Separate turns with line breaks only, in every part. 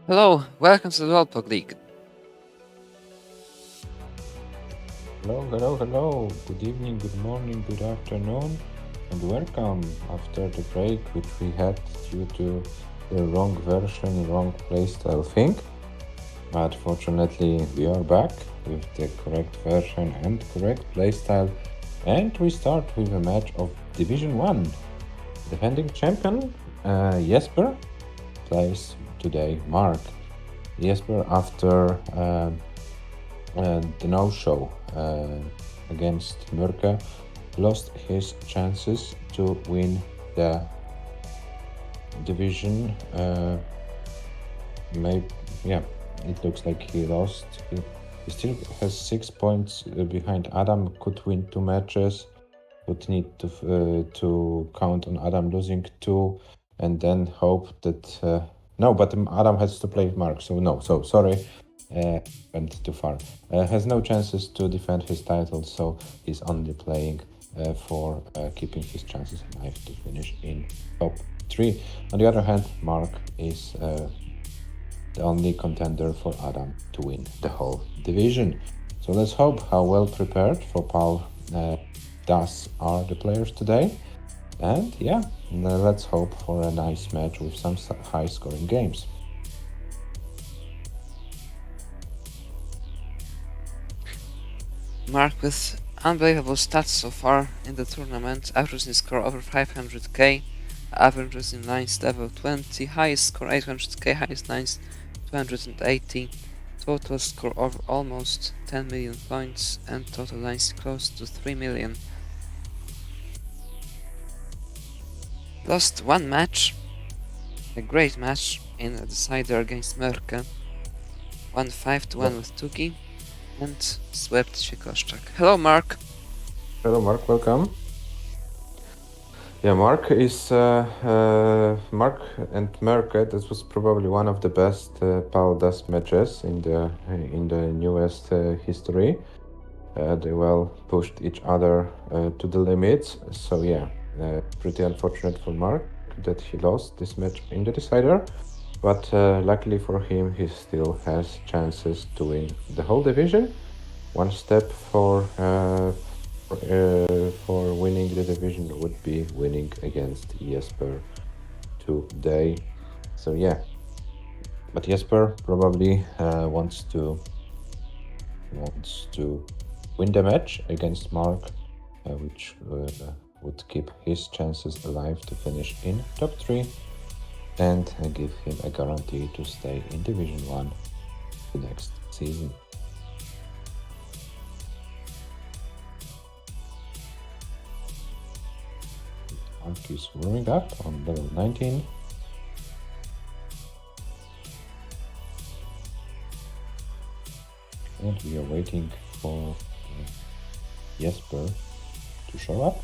Hello, welcome to the World League.
Hello. Good evening, good morning, good afternoon, and welcome after the break which we had due to the wrong version, wrong playstyle thing. But fortunately, we are back with the correct version and correct playstyle, and we start with a match of Division 1. Defending champion Jesper plays today Mark. Jesper, after the no-show against MÖRKÖS, lost his chances to win the division. It looks like he lost. He still has 6 points behind Adam. Could win 2 matches. Would need to count on Adam losing 2, and then hope that no. But Adam has to play Mark, so no. So sorry. Went too far. Has no chances to defend his title, so he's only playing for keeping his chances alive to finish in top 3. On the other hand, Mark is the only contender for Adam to win the whole division. So let's hope how well prepared for Paul thus are the players today. And yeah, let's hope for a nice match with some high-scoring games.
Mark with unbelievable stats so far in the tournament, averaging score over 500k, averages in lines level 20, highest score 800k, highest lines 280, total score over almost 10 million points, and total lines close to 3 million. Lost one match, a great match in a decider against MÖRKÖS, won 5-1 with Tugi, and swept Sikoszczak. Hello, Mark.
Hello, Mark. Welcome. Yeah, Mark is Mark and MÖRKÖS. This was probably one of the best Paul Das matches in the newest history. They well pushed each other to the limits. So yeah, pretty unfortunate for Mark that he lost this match in the decider. But luckily for him, he still has chances to win the whole division. One step for winning the division would be winning against Jesper today. So yeah, but Jesper probably wants to win the match against Mark, which would keep his chances alive to finish in top 3 and give him a guarantee to stay in Division 1 the next season. Mark is warming up on level 19. And we are waiting for Jesper to show up.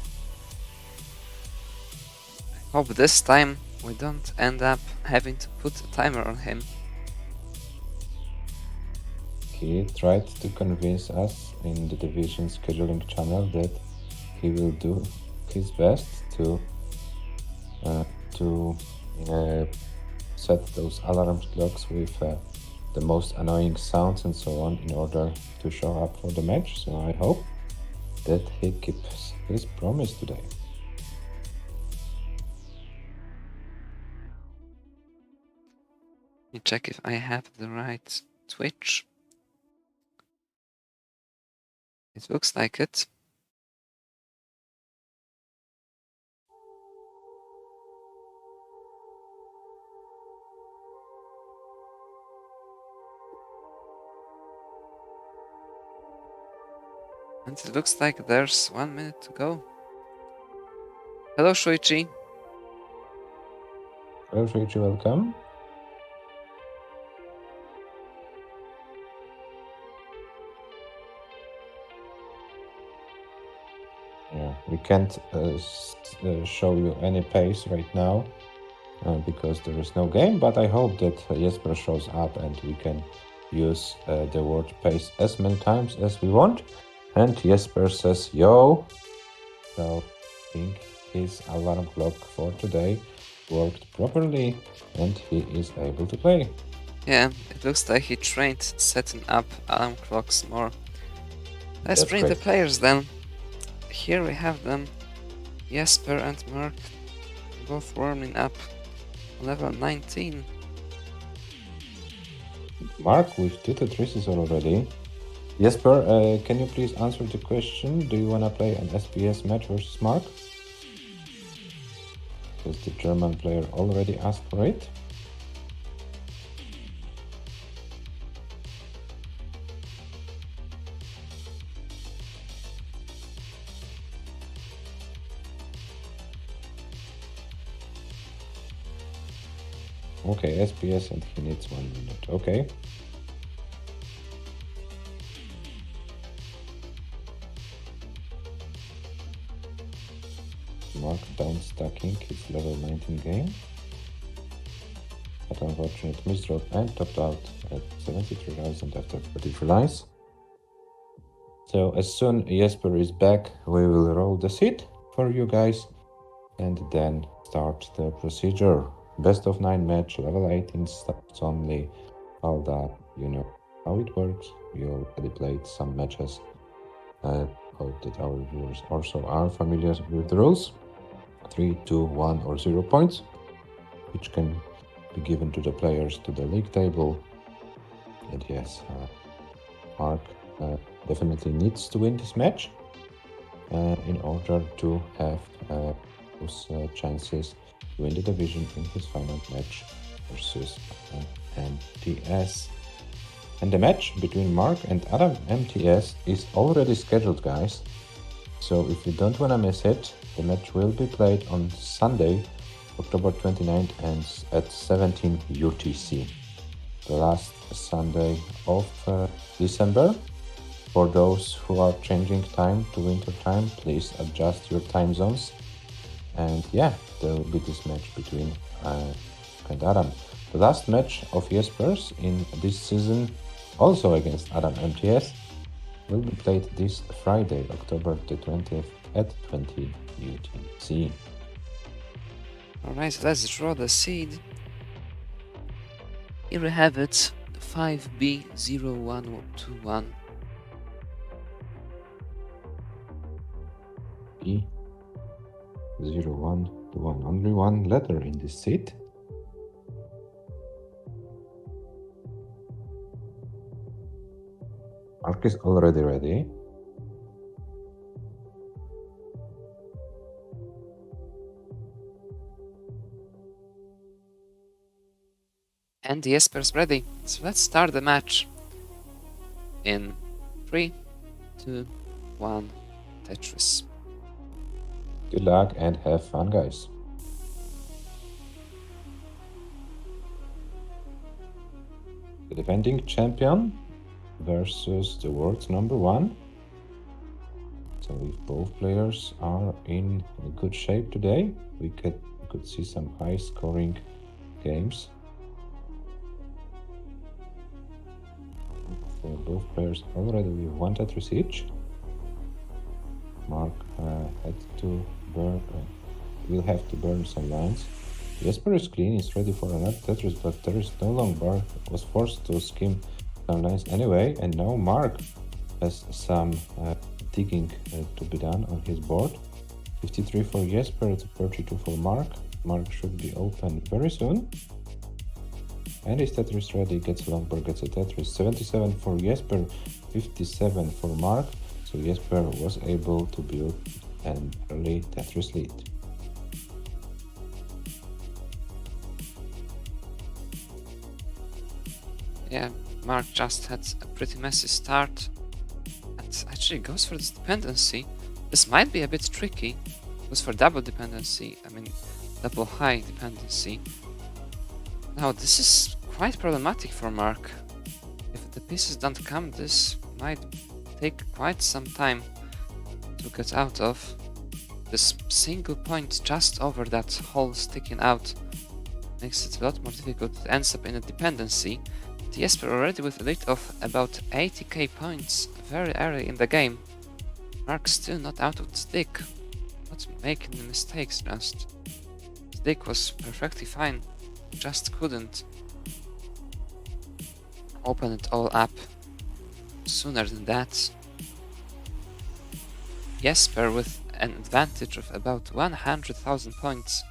I hope this time we don't end up having to put a timer on him.
He tried to convince us in the division scheduling channel that he will do his best to set those alarm clocks with the most annoying sounds and so on in order to show up for the match. So I hope that he keeps his promise today.
Let me check if I have the right Twitch. It looks like it. And it looks like there's 1 minute to go. Hello, Shuichi.
Hello, Shuichi, welcome. Yeah, we can't show you any pace right now because there is no game, but I hope that Jesper shows up and we can use the word pace as many times as we want. And Jesper says, yo. So I think his alarm clock for today worked properly and he is able to play.
Yeah, it looks like he trained setting up alarm clocks more. Let's
That's
bring the
great.
players then. Here we have them. Jesper and Mörk, both warming up. Level 19.
Mark with 2 Tetrises already. Jesper, can you please answer the question? Do you want to play an SPS match versus Mark? Because the German player already asked for it. Okay, SPS and he needs 1 minute. Okay. Mark down stacking his level 19 game. But unfortunate misdrop and topped out at 73,000 after 43 lines. So as soon Jesper is back, we will roll the seat for you guys and then start the procedure. Best of 9 match, level 18 starts only. All that, you know how it works. We already played some matches. I hope that our viewers also are familiar with the rules. 3, 2, 1 or 0 points, which can be given to the players to the league table. And yes, Mark definitely needs to win this match in order to have those chances to win the division in his final match versus MTS. And the match between Mark and Adam MTS is already scheduled, guys. So if you don't want to miss it, the match will be played on Sunday, October 29th and at 17 UTC. The last Sunday of December. For those who are changing time to winter time, please adjust your time zones. And yeah, there will be this match between and Adam. The last match of Jesper's in this season, also against Adam MTS, will be played this Friday, October the 20th at 20 UTC.
Alright, let's draw the seed. Here we have it, 5B0121.
B0121, only one letter in this seat. Mark is already ready.
And Jesper's ready. So let's start the match. In 3, 2, 1, Tetris.
Good luck and have fun, guys. The defending champion versus the world's number 1. So if both players are in good shape today, we could see some high scoring games. So both players already with 1 Tetris each. Mark had to burn, will have to burn some lines. Jesper is clean, is ready for another Tetris, but there is no long bar, was forced to skim some lines anyway, and now Mark has some digging to be done on his board. 53 for Jesper, 32 for Mark. Mark should be open very soon. And his Tetris ready, gets a long bar, gets a Tetris. 77 for Jesper, 57 for Mark. So Jesper was able to build an early Tetris lead.
Yeah, Mark just had a pretty messy start. And actually goes for this dependency. This might be a bit tricky. Goes for double dependency, I mean double high dependency. Now this is quite problematic for Mark. If the pieces don't come, this might take quite some time to get out of. This single point just over that hole sticking out makes it a lot more difficult. It ends up in a dependency. Jesper already with a lead of about 80k points very early in the game. Mark still not out of the stick, not making mistakes just. The stick was perfectly fine, just couldn't. open it all up sooner than that. Jesper with an advantage of about 100,000 points.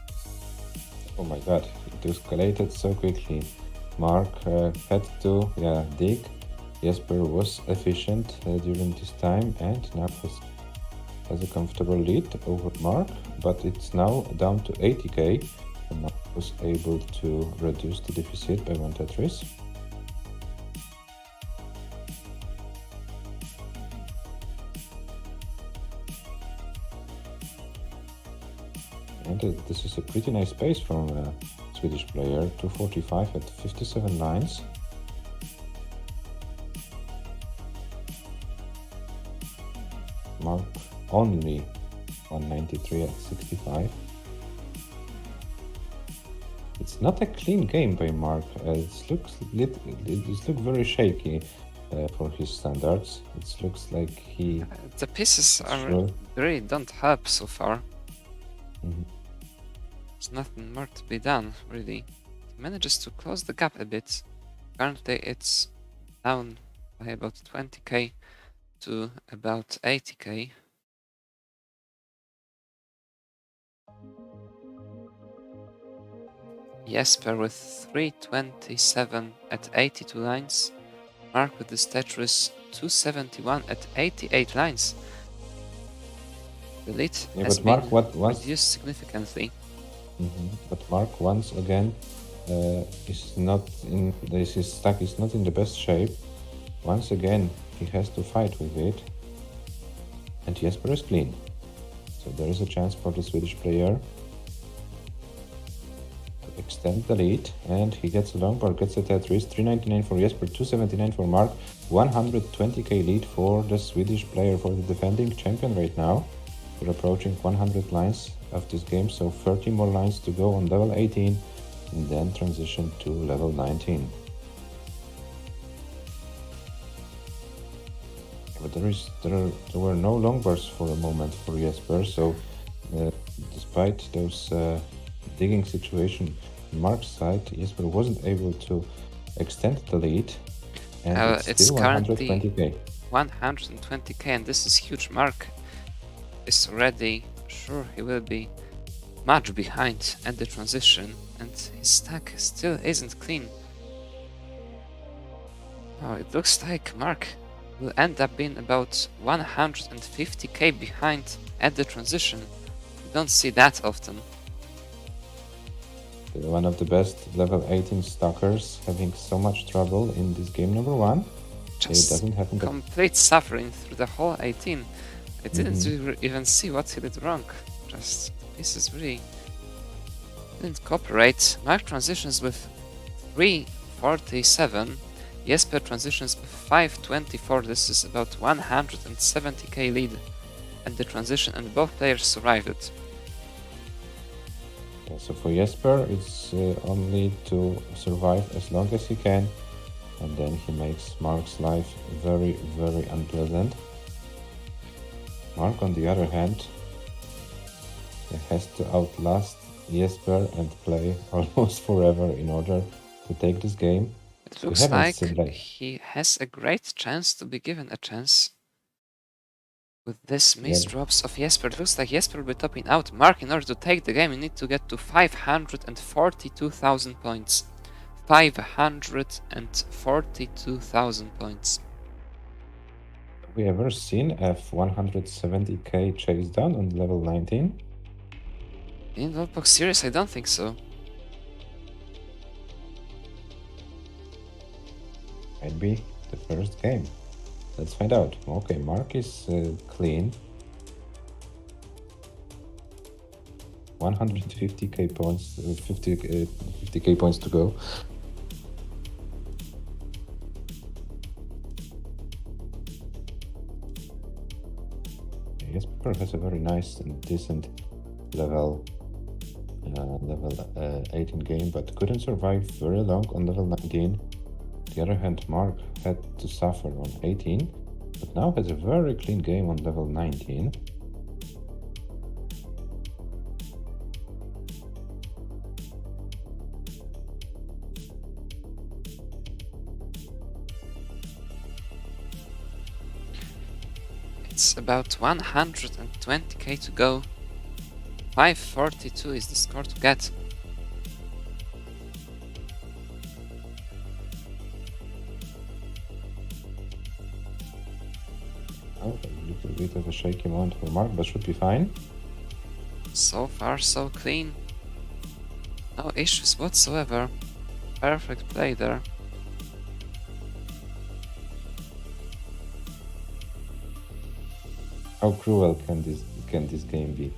Oh my god, it escalated so quickly. Mark had to dig. Jesper was efficient during this time and now has a comfortable lead over Mark, but it's now down to 80k. And Mark was able to reduce the deficit by 1 Tetris. And this is a pretty nice pace from a Swedish player, 245 at 57 lines. Mark only 193 at 65. It's not a clean game by Mark. It looks very shaky for his standards. It looks like he...
The pieces really don't help so far. There's nothing more to be done, really. He manages to close the gap a bit. Currently it's down by about 20k to about 80k. Jesper with 327 at 82 lines. Mark with this Tetris 271 at 88 lines. The lead has been reduced significantly.
But Mark once again is not in his stack is not in the best shape. Once again he has to fight with it, and Jesper is clean, so there is a chance for the Swedish player to extend the lead, and he gets a long bar, gets a Tetris. 399 for Jesper, 279 for Mark. 120k lead for the Swedish player, for the defending champion right now. We're approaching 100 lines of this game, so 30 more lines to go on level 18, and then transition to level 19. But there were no long bars for a moment for Jesper, so despite those digging situation on Mark's side, Jesper wasn't able to extend the lead, and it's still 120k.
120k, and this is huge. Mark is already sure he will be much behind at the transition, and his stack still isn't clean. Oh, it looks like Mark will end up being about 150k behind at the transition. You don't see that often.
One of the best level 18 stalkers having so much trouble in this game number 1.
Just
it doesn't happen
complete suffering through the whole 18. I didn't even see what he did wrong. Just pieces really didn't cooperate. Mark transitions with 347. Jesper transitions with 524. This is about 170k lead at the transition, and both players survived it.
Yeah, so for Jesper, it's only to survive as long as he can, and then he makes Mark's life very, very unpleasant. Mark, on the other hand, has to outlast Jesper and play almost forever in order to take this game.
It looks like he has a great chance to be given a chance. With this misdrops of Jesper, it looks like Jesper will be topping out. Mark, in order to take the game, you need to get to 542,000 points. 542,000 points.
Have we ever seen a 170k chase down on level 19?
In Worldbox series, I don't think so.
Might be the first game. Let's find out. Okay, Mark is clean. 150k points, 50k points to go. Jesper has a very nice and decent level 18 game, but couldn't survive very long on level 19. On the other hand, Mark had to suffer on 18, but now has a very clean game on level 19.
It's about 120k to go. 542 is the score to get.
Oh, a little bit of a shaky moment for Mark, but should be fine.
So far, so clean. No issues whatsoever. Perfect play there.
How cruel can this game be?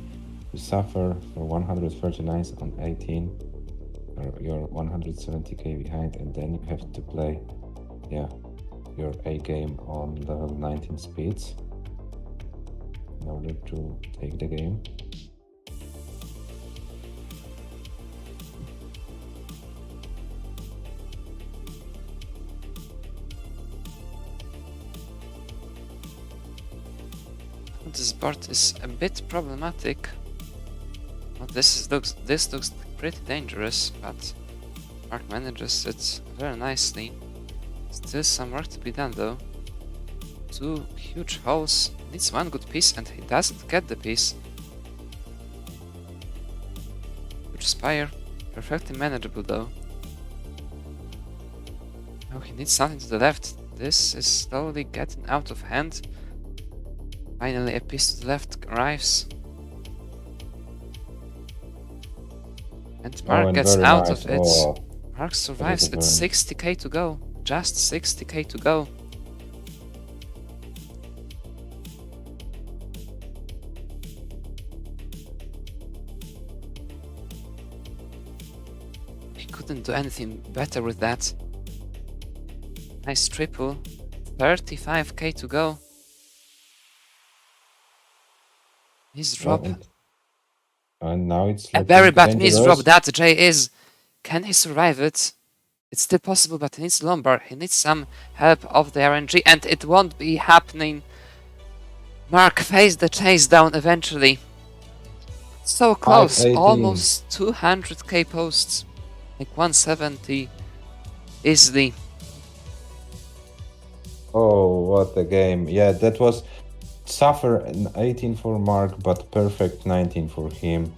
You suffer for 139 on 18, or you're 170k behind, and then you have to play, yeah, your A game on level 19 speeds in order to take the game.
This board is a bit problematic. Well, this looks pretty dangerous, but Mark manages it very nicely. Still some work to be done though. 2 huge holes, needs 1 good piece and he doesn't get the piece. Huge spire, perfectly manageable though. Now he needs something to the left. This is slowly getting out of hand. Finally a piece to the left arrives. And Mark gets out of it.
Oh,
Mark survives with 60k to go. Just 60k to go. He couldn't do anything better with that. Nice triple. 35k to go. Miss drop.
And now it's
A
like
very bad miss drop
dangerous.
that Jay is. Can he survive it? It's still possible, but he needs lumbar. He needs some help of the RNG, and it won't be happening. Mark faced the chase down eventually. So close,
518.
almost 200k posts. Like 170 easily.
Oh, what a game. Yeah, that was suffer an 18 for Mark, but perfect 19 for him.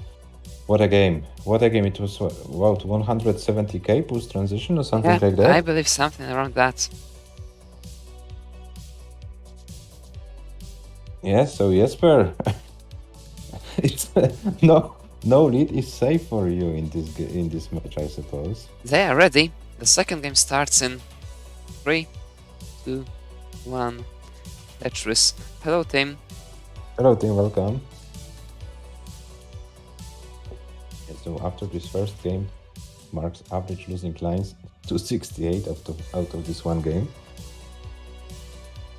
What a game. What a game. It was about 170k post transition or something
Yeah,
like that.
I believe something around that.
Yeah, so Jesper, it's no lead is safe for you in this match, I suppose.
They are ready. The second game starts in 3, 2, 1. Tetris. Hello, team.
Hello, team. Welcome. Yeah, so after this first game, Mark's average losing lines 268 out of this one game.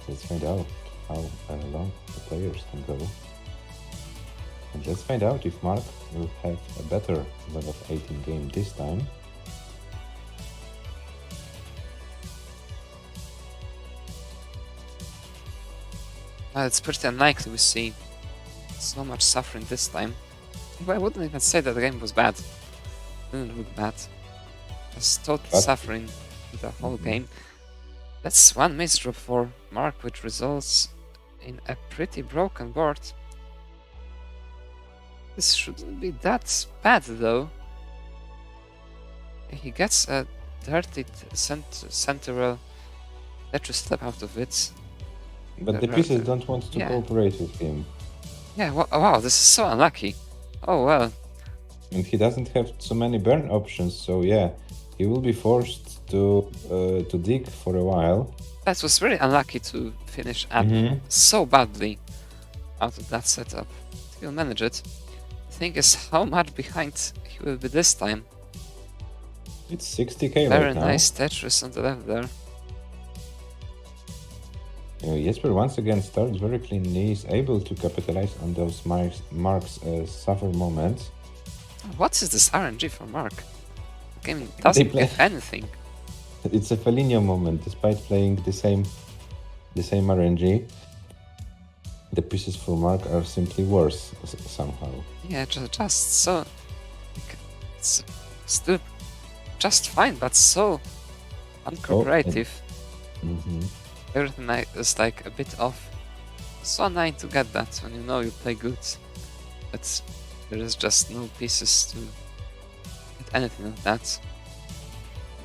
Let's find out how long the players can go. And let's find out if Mark will have a better level 18 game this time.
Well, it's pretty unlikely we see so much suffering this time. Well, I wouldn't even say that the game was bad. It didn't look bad. Just total suffering the whole game. That's 1 misdrop for Mark, which results in a pretty broken board. This shouldn't be that bad though. He gets a dirty central Tetris step out of it.
But the pieces don't want to cooperate with him.
Yeah, wow, this is so unlucky. Oh well.
And he doesn't have so many burn options, so yeah, he will be forced to dig for a while.
That was really unlucky to finish up so badly out of that setup. He'll manage it. The thing is, how much behind he will be this time.
It's 60k
Very
right now.
nice Tetris on the left there.
Jesper once again starts very cleanly. He's able to capitalize on those Mark's suffer moments.
What is this RNG for Mark? The game doesn't give anything.
It's a Felinio moment, despite playing the same RNG. The pieces for Mark are simply worse somehow.
Yeah, just so... It's still just fine, but so uncooperative. Everything is like a bit off. So annoying to get that when you know you play good, but there is just no pieces to get anything of that.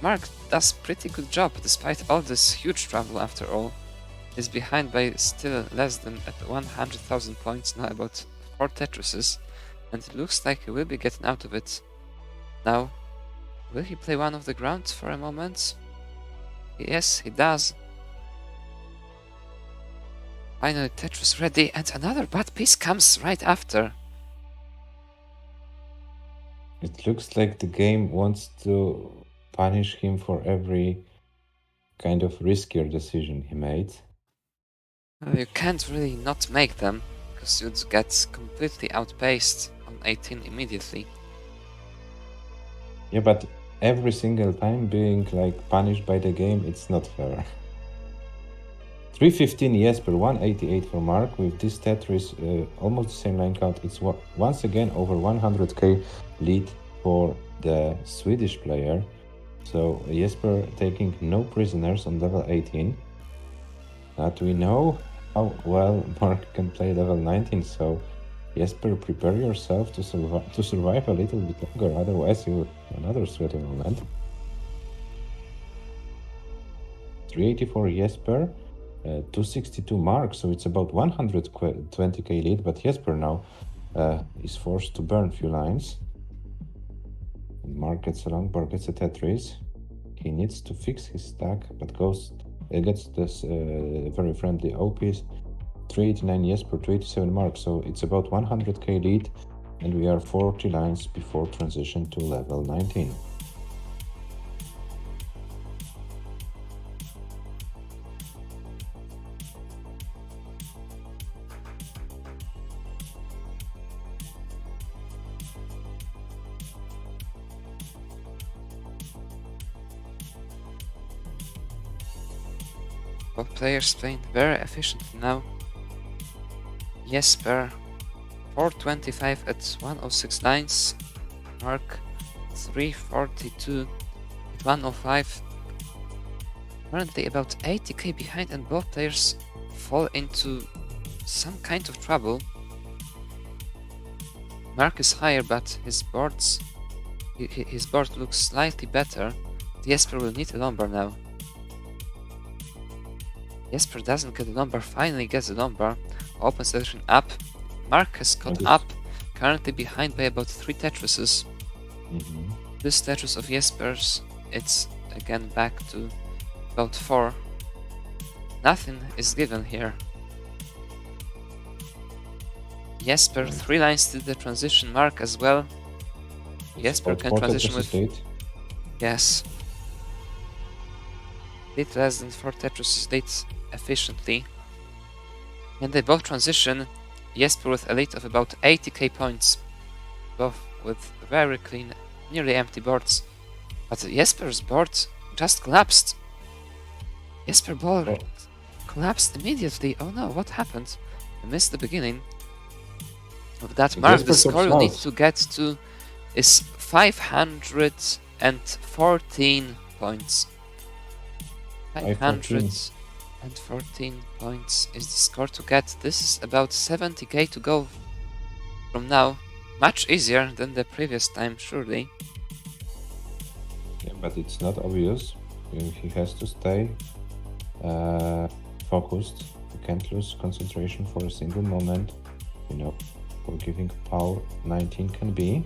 Mark does pretty good job despite all this huge trouble after all. He's behind by still less than at 100,000 points, now about 4 Tetrises, and it looks like he will be getting out of it. Now, will he play one of the ground for a moment? Yes, he does. Finally, Tetris ready, and another bad piece comes right after.
It looks like the game wants to punish him for every kind of riskier decision he made.
You can't really not make them, because you'd get completely outpaced on 18 immediately.
Yeah, but every single time being like punished by the game, it's not fair. 315 Jesper, 188 for Mark. With this Tetris, almost the same line count. It's once again over 100k lead for the Swedish player. So Jesper taking no prisoners on level 18. But we know how well Mark can play level 19, so Jesper, prepare yourself to survive a little bit longer, otherwise you another sweaty moment. 384 Jesper, 262 Mark, so it's about 120k lead, but Jesper now is forced to burn few lines. Mark gets a longboard, gets a Tetris. He needs to fix his stack, but gets this very friendly OPs. 389 Jesper, 287 Mark, so it's about 100k lead, and we are 40 lines before transition to level 19.
Both players playing very efficiently now. Jesper 425 at 106 lines, Mark 342 at 105. Currently about 80k behind, and both players fall into some kind of trouble. Mark is higher, but his board looks slightly better. Jesper will need a Lombard now. Jesper doesn't get the number, finally gets the number, opens everything up. Mark has caught up, currently behind by about 3 Tetrises. This Tetris of Jesper's, it's again back to about 4. Nothing is given here. Jesper 3 lines to the transition, Mark as well. Jesper can transition with... Yes. Did less than 4 Tetris dates efficiently. And they both transition. Jesper with a lead of about 80k points. Both with very clean, nearly empty boards. But Jesper's board just collapsed. Jesper board collapsed immediately. Oh no, what happened? I missed the beginning of that. Mark, the score you need to get to is 514 points. 514 points is the score to get. This is about 70k to go from now. Much easier than the previous time, surely.
Yeah, but it's not obvious. He has to stay focused. He can't lose concentration for a single moment. You know, forgiving power 19 can be.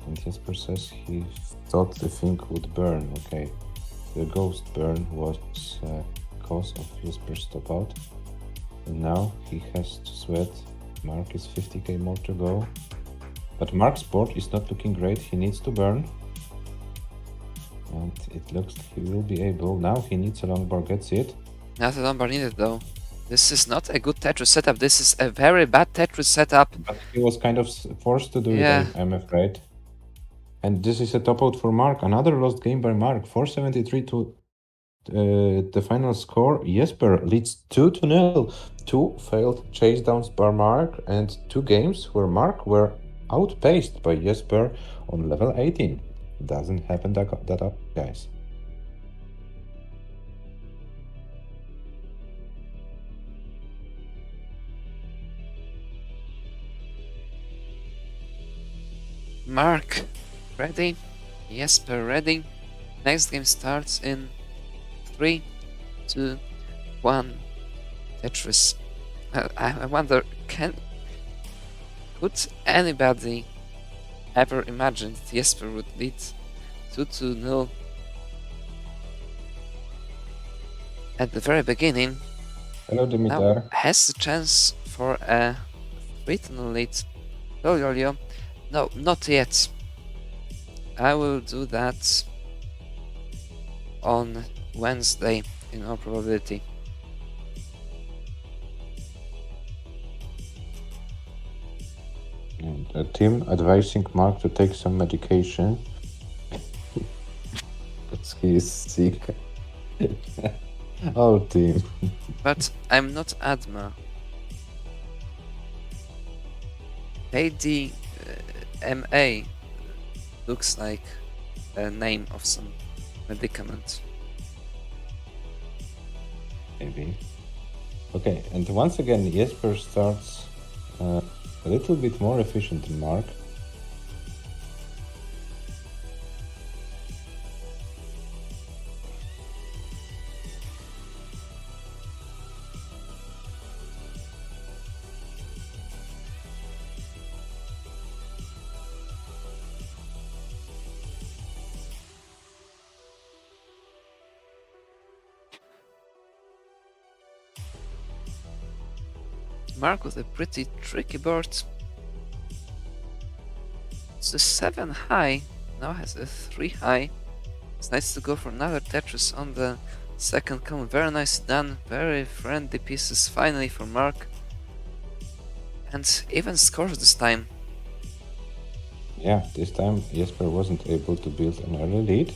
And Jesper says he thought the thing would burn. Okay, the ghost burn was cause of Jesper's stop out. And now he has to sweat. Mark is 50k more to go. But Mark's board is not looking great. He needs to burn. And it looks like he will be able. Now he needs a longboard, gets it.
Not a longboard needed though. This is not a good Tetris setup. This is a very bad Tetris setup.
But he was kind of forced to do it, I'm afraid. And this is a top out for Mark. Another lost game by Mark. 473 to the final score. Jesper leads 2-0. 2 failed chase downs by Mark and 2 games where Mark were outpaced by Jesper on level 18. Doesn't happen that often, guys.
Mark, ready? Jesper, ready? Next game starts in 3, 2, 1. Tetris. I wonder, could anybody ever imagine that Jesper would lead 2-0 at the very beginning?
Hello,
Now
Dimitar.
has a chance for a 3-0 lead. Oh, Yolio. No, not yet. I will do that on Wednesday in all probability.
And Tim advising Mark to take some medication. Because he is sick. Oh, Tim.
But I'm not Adma. ADMA looks like a name of some medicament.
Maybe. Okay, and once again, Jesper starts a little bit more efficient than Mark.
Mark with a pretty tricky board. It's a 7 high, now has a 3 high. It's nice to go for another Tetris on the second column. Very nice done, very friendly pieces finally for Mark. And even scores this time.
Yeah, this time Jesper wasn't able to build an early lead.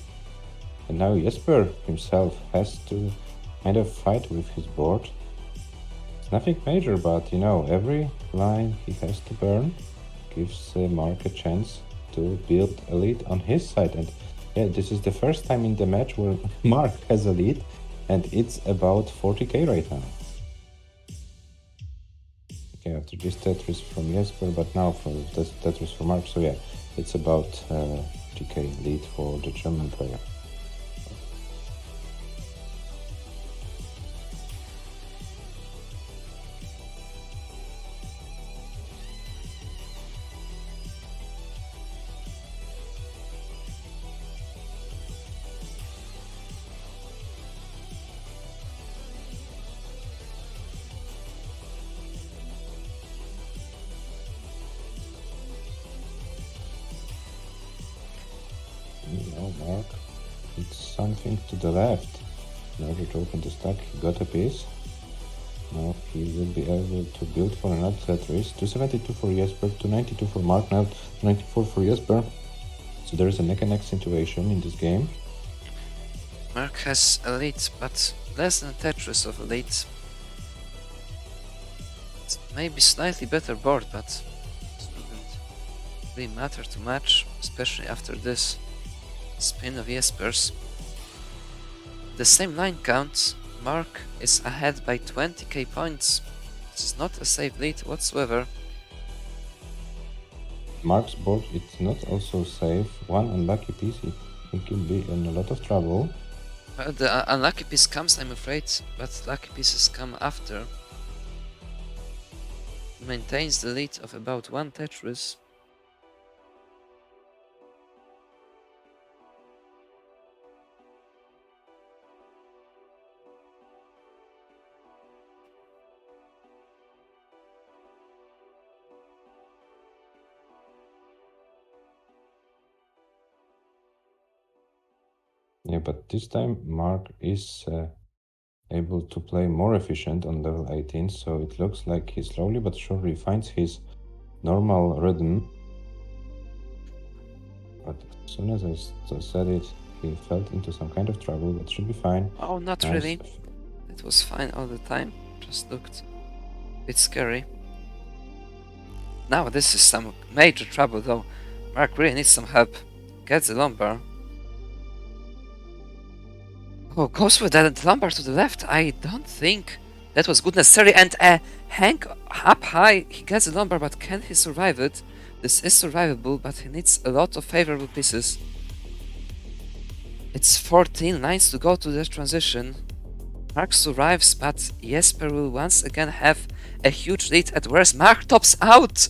And now Jesper himself has to kind of fight with his board. It's nothing major, but you know, every line he has to burn gives Mark a chance to build a lead on his side. And yeah, this is the first time in the match where Mark has a lead, and it's about 40k right now. Okay, after this Tetris from Jesper, but now for this Tetris from Mark, so yeah, it's about 3k lead for the German player. Now Mark, it's something to the left. In order to open the stack, he got a piece. Now he will be able to build for another Tetris. 272 for Jesper, 292 for Mark, now 94 for Jesper. So there is a neck and neck situation in this game.
Mark has a lead, but less than a Tetris of a lead. It's maybe slightly better board, but it wouldn't really matter too much, especially after this spin of Jesper's. The same line count, Mark is ahead by 20k points. This is not a safe lead whatsoever.
Mark's board is not also safe. One unlucky piece, he could be in a lot of trouble.
Well, the unlucky piece comes, I'm afraid, but lucky pieces come after. He maintains the lead of about one Tetris.
Yeah, but this time Mark is able to play more efficient on level 18, so it looks like he slowly but surely finds his normal rhythm. But as soon as I said it, he fell into some kind of trouble, but should be fine.
Oh, not
Nice.
really. It was fine all the time, just looked a bit scary. Now this is some major trouble though. Mark really needs some help. Gets the lumbar. Oh, goes with that lumbar to the left. I don't think that was good necessarily. And hang up high. He gets the lumbar, but can he survive it? This is survivable, but he needs a lot of favorable pieces. It's 14 lines to go to the transition. Mark survives, but Jesper will once again have a huge lead at worst. Mark tops out!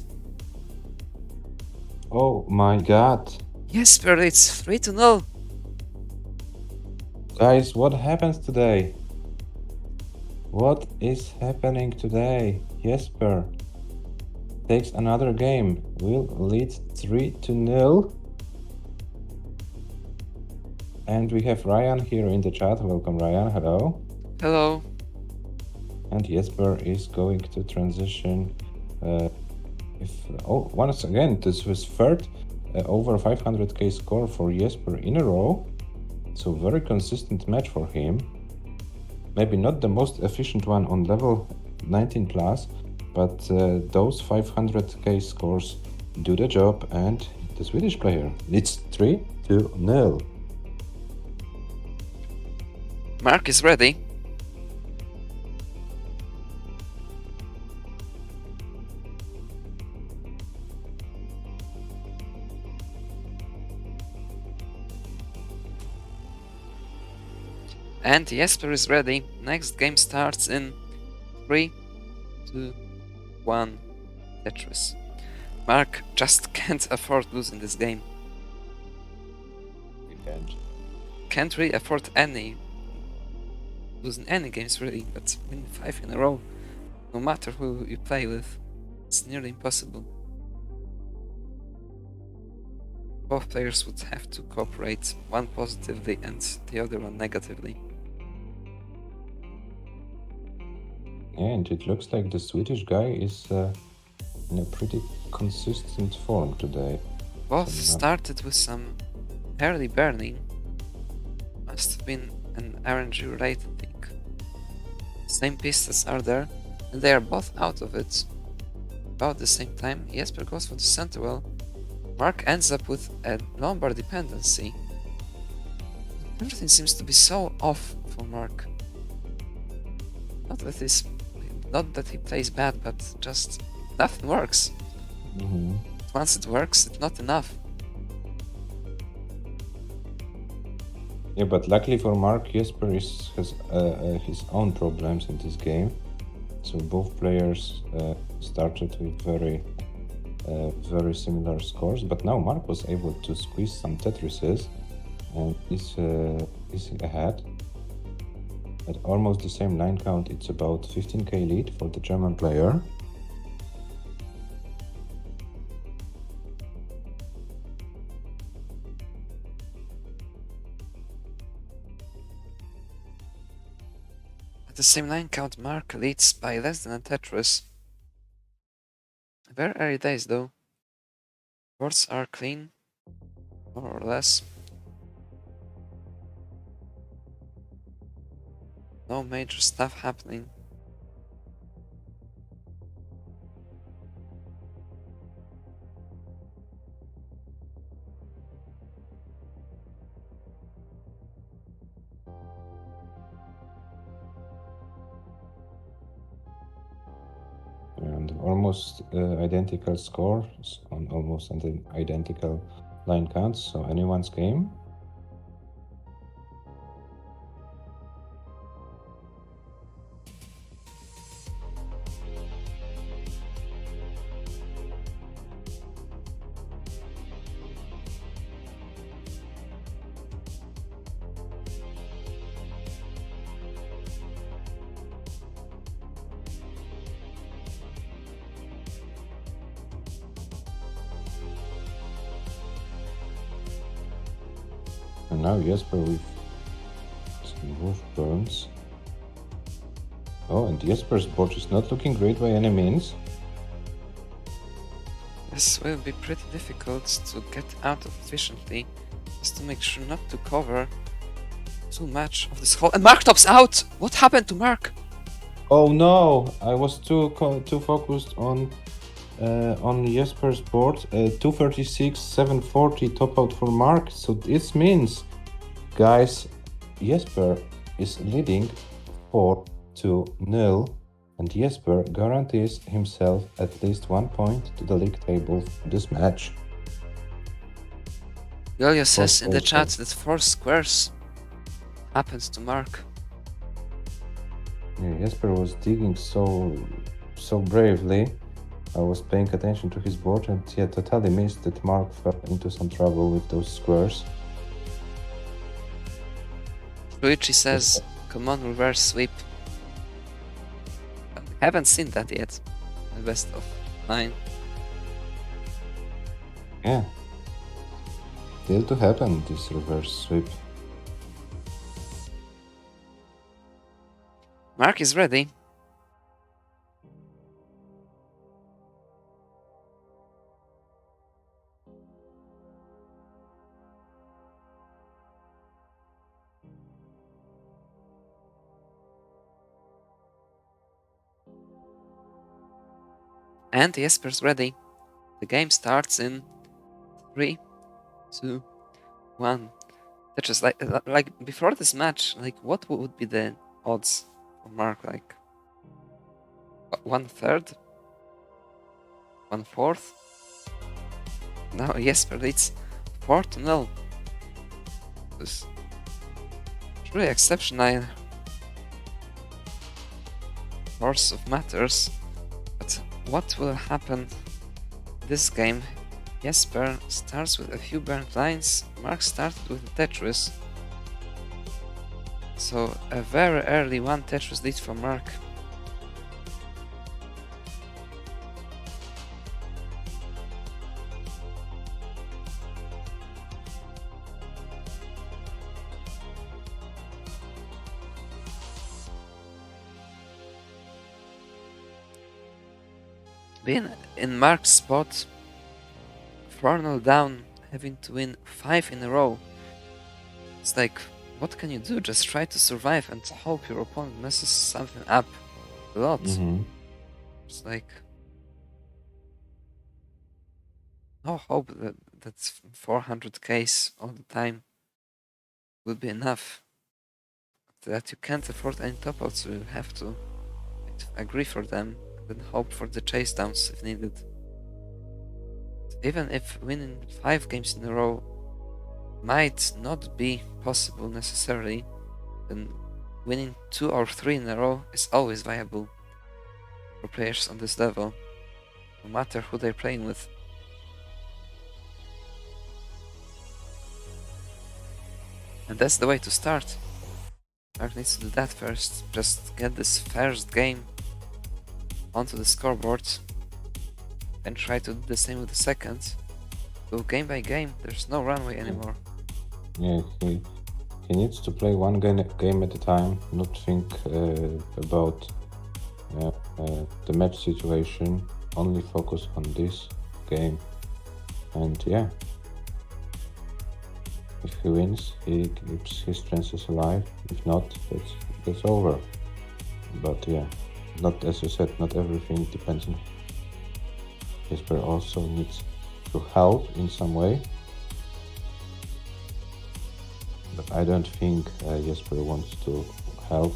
Oh my god.
Jesper leads 3-0.
Guys, what happens today? What is happening today? Jesper takes another game. Will lead 3-0. And we have Ryan here in the chat. Welcome, Ryan. Hello.
Hello.
And Jesper is going to transition. Once again, this was third over 500k score for Jesper in a row. So very consistent match for him. Maybe not the most efficient one on level 19 plus, but those 500k scores do the job, and the Swedish player leads 3-0.
Mark is ready. And Jesper is ready. Next game starts in 3, 2, 1. Tetris. Mark just can't afford losing this game.
We can't.
Can't really afford losing any games really, but winning 5 in a row, no matter who you play with, it's nearly impossible. Both players would have to cooperate, one positively and the other one negatively.
And it looks like the Swedish guy is in a pretty consistent form today.
Both started with some early burning. Must have been an RNG related thing. Same pieces are there, and they are both out of it. About the same time, Jesper goes for the center well. Mark ends up with a Lombard dependency. Everything seems to be so off for Mark. Not that he plays bad, but just nothing works. Once it works, it's not enough.
Yeah, but luckily for Mark, Jesper has his own problems in this game. So both players started with very similar scores, but now Mark was able to squeeze some Tetrises and is ahead. At almost the same line count, it's about 15k lead for the German player.
At the same line count, Mark leads by less than a Tetris. Very early days though. Boards are clean, more or less. No major stuff happening.
And almost identical scores on almost identical line counts, so anyone's game. And now Jesper with some wolf burns. Oh, and Jesper's board is not looking great by any means.
This will be pretty difficult to get out of efficiently, just to make sure not to cover too much of this hole. And Mark tops out! What happened to Mark?
Oh no! I was too focused on Jesper's board. 236, 740 top out for Mark. So this means, guys, Jesper is leading 4-0 And Jesper guarantees himself at least 1 point to the league table for this match.
Yolio says in the
also.
chat that 4 squares happens to Mark.
Yeah, Jesper was digging so bravely. I was paying attention to his board and totally missed that Mark fell into some trouble with those squares.
Luigi says, come on, reverse sweep. I haven't seen that yet. The best of 9.
Yeah. Still to happen, this reverse sweep.
Mark is ready. And Jesper's ready. The game starts in 3, 2, 1. That's just like before this match, like what would be the odds for Mark? Like 1/3? 1/4? Now Jesper leads 4-0. It's really exceptional course of matters. But what will happen this game? Jesper starts with a few burnt lines, Mark started with a Tetris. So a very early 1 Tetris lead for Mark. Being in Mark's spot, 4-0 down, having to win 5 in a row. It's like, what can you do? Just try to survive and hope your opponent messes something up a lot. It's like, no hope that 400Ks all the time will be enough. That you can't afford any top outs, so you have to agree for them and then hope for the chase downs if needed. Even if winning 5 games in a row might not be possible necessarily, then winning 2 or 3 in a row is always viable for players on this level, no matter who they're playing with. And that's the way to start. Mark needs to do that first, just get this first game onto the scoreboard and try to do the same with the second. Go game by game, there's no runway anymore.
Yeah, he needs to play one game at a time, not think about the match situation, only focus on this game. And yeah, if he wins, he keeps his chances alive. If not, that's over. But yeah, not, as you said, not everything depends on him. Jesper also needs to help in some way. But I don't think Jesper wants to help.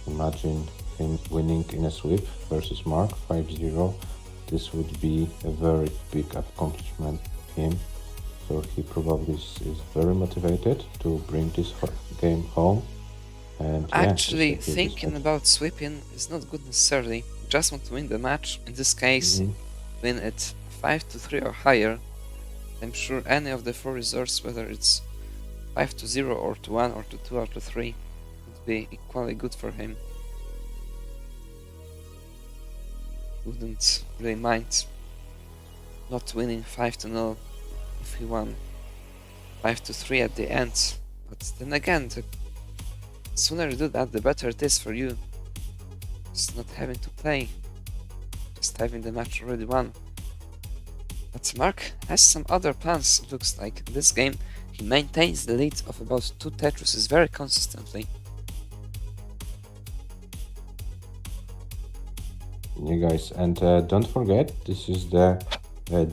Imagine him winning in a sweep versus Mark 5-0. This would be a very big accomplishment for him. So he probably is very motivated to bring this game home. And
actually, thinking about sweeping is not good necessarily. You just want to win the match. In this case, win it 5-3 or higher. I'm sure any of the 4 resorts, whether it's 5-0 or 1 or 2 or 3, would be equally good for him. Wouldn't really mind not winning 5-0 if he won 5-3 at the end. But then again, the sooner you do that, the better it is for you. Just not having to play, just having the match already won. But Mark has some other plans, it looks like. In this game, he maintains the lead of about 2 Tetrises very consistently.
Yeah, guys, and don't forget, this is the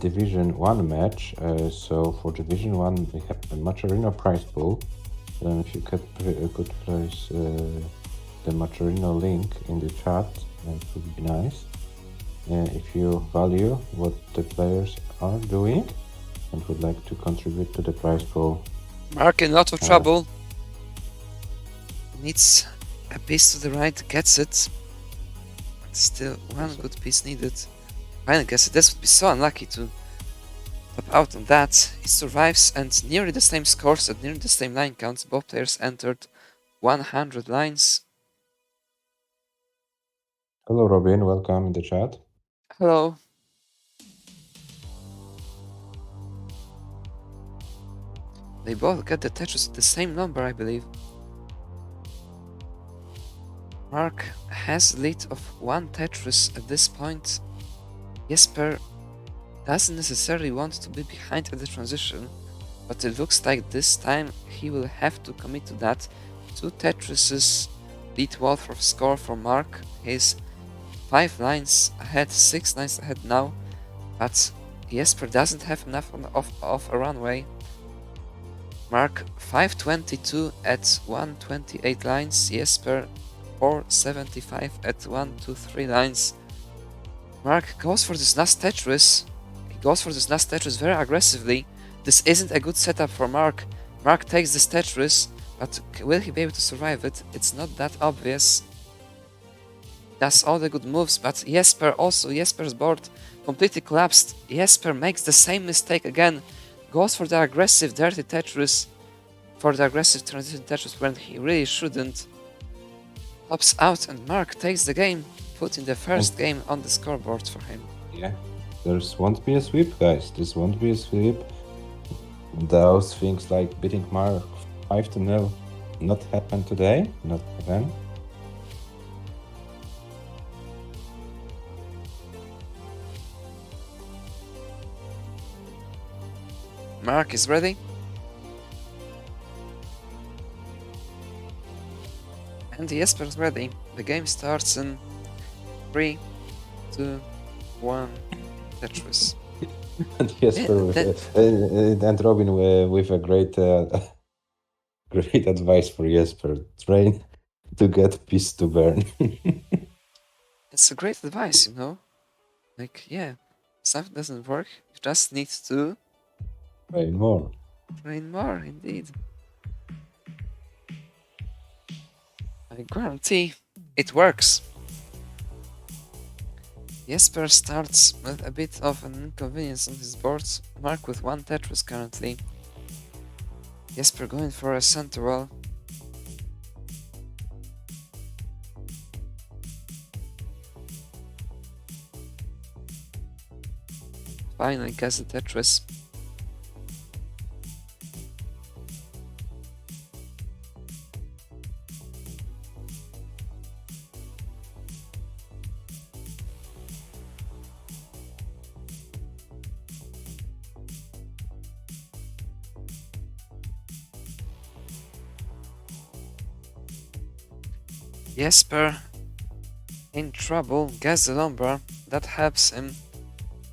Division 1 match. So for Division 1, we have a Match Arena prize pool. If you could place the Maturino link in the chat. It would be nice if you value what the players are doing and would like to contribute to the prize pool.
Mark in a lot of trouble. Needs a piece to the right, gets it. But still, one good piece needed. Finally gets it. This would be so unlucky to top out on that. He survives, and nearly the same scores at nearly the same line counts. Both players entered 100 lines.
Hello, Robin. Welcome in the chat.
Hello. They both get the Tetris at the same number, I believe. Mark has a lead of one Tetris at this point. Jesper doesn't necessarily want to be behind at the transition, but it looks like this time he will have to commit to that. 2 Tetrises lead Wolfram score for Mark. He's 5 lines ahead, 6 lines ahead now, but Jesper doesn't have enough of a runway. Mark 522 at 128 lines, Jesper 475 at 123 lines. Mark goes for this last Tetris. He goes for this last Tetris very aggressively. This isn't a good setup for Mark. Mark takes this Tetris, but will he be able to survive it? It's not that obvious. Does all the good moves, but Jesper's board completely collapsed. Jesper makes the same mistake again. Goes for the aggressive dirty Tetris, for the aggressive transition Tetris when he really shouldn't. Pops out and Mark takes the game, putting the first game on the scoreboard for him.
Yeah, there won't be a sweep, guys. This won't be a sweep. Those things like beating Mark 5-0 not happen today, not happen.
Mark is ready. And Jesper's ready. The game starts in 3, 2, 1, Tetris.
And Jesper and Robin with a great great advice for Jesper. Train to get piece to burn.
It's a great advice, you know? Like, yeah, something doesn't work, you just need to
Train more.
train more, indeed. I guarantee it works. Jesper starts with a bit of an inconvenience on his board. Mark with 1 Tetris currently. Jesper going for a center roll. Finally gets the Tetris. Jesper in trouble, gets the lumber, that helps him,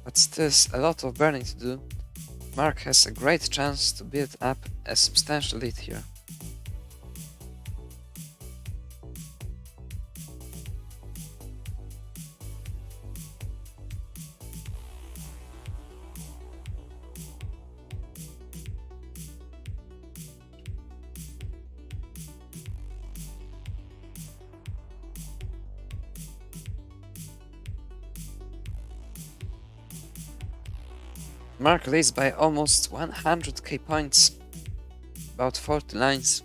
but still a lot of burning to do. Mark has a great chance to build up a substantial lead here. Mark leads by almost 100k points, about 40 lines.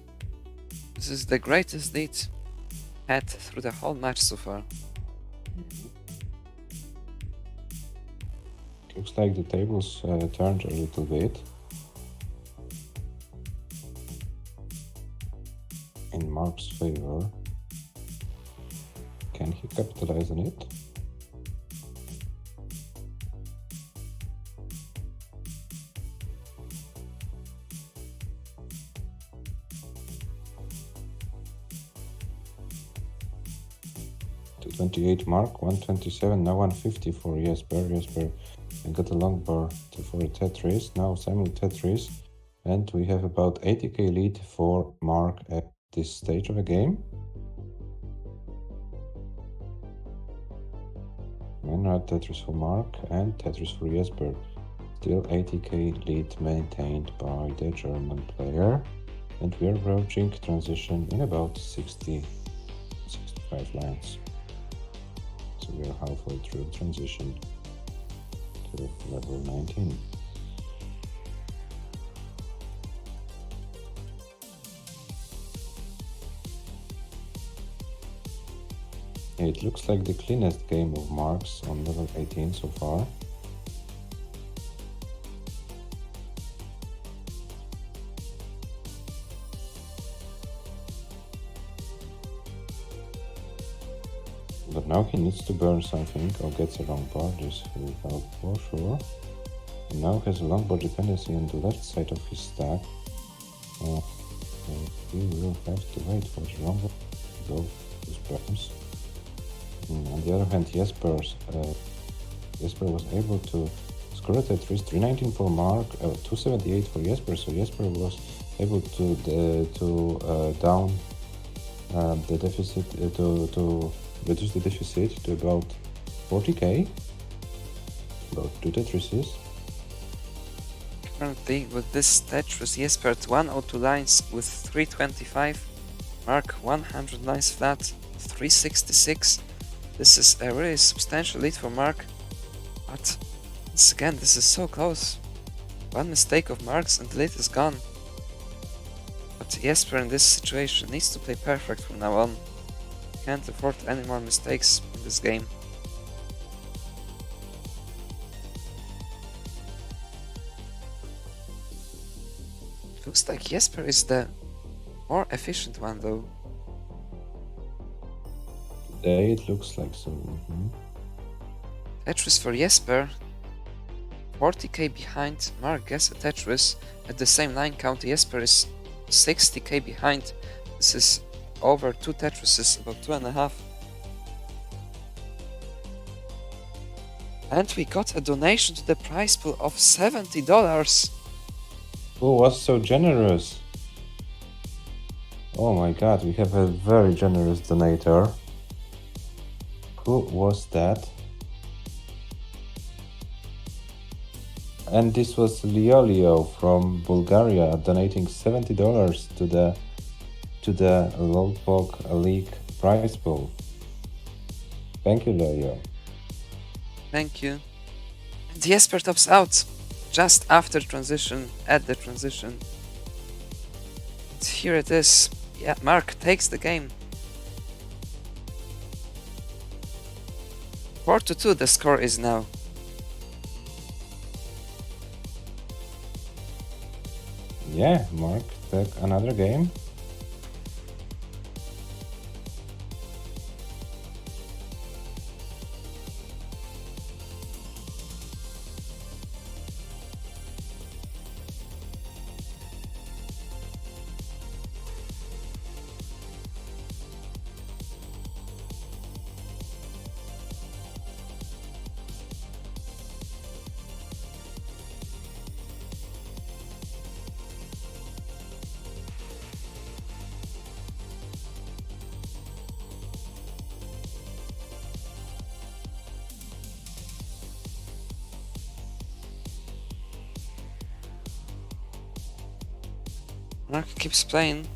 This is the greatest lead had through the whole match so far.
Looks like the tables turned a little bit in Mark's favor. Can he capitalize on it? To 28 Mark, 127, now 150 for Jesper. Jesper got a long bar for a Tetris, now simul Tetris, and we have about 80k lead for Mark at this stage of the game. Manual Tetris for Mark and Tetris for Jesper. Still 80k lead maintained by the German player, and we are approaching transition in about 65 lines. So we are halfway through transition to level 19. It looks like the cleanest game of Mark's on level 18 so far. But now he needs to burn something or gets a long bar, this will help for sure. And now has a long bar dependency on the left side of his stack. And he will have to wait for the long bar to go his burns. On the other hand, Jesper was able to score at least 319 for Mark, 278 for Jesper, so Jesper was able to down the deficit, to reduce the deficit to about 40k, about 2 Tetrises.
Currently, with this Tetris, Jesper at 102 lines with 325, Mark 100 lines flat, 366. This is a really substantial lead for Mark, but once again, this is so close. One mistake of Mark's and the lead is gone. But Jesper in this situation needs to play perfect from now on. Can't afford any more mistakes in this game. Looks like Jesper is the more efficient one though.
Today it looks like so.
Tetris for Jesper, 40k behind. Mark gets a Tetris at the same line count. Jesper is 60k behind. This is over 2 Tetrises, about 2.5. And we got a donation to the prize pool of $70.
Who was so generous? Oh my god, we have a very generous donator. Who was that? And this was Liolio from Bulgaria donating $70 to the Lolpog League prize pool. Thank you, Liolio.
Thank you. And Jesper tops out just after transition, at the transition. And here it is. Yeah, Mark takes the game. 4-2 the score is now.
Yeah, Mark took another game.
Mark keeps playing.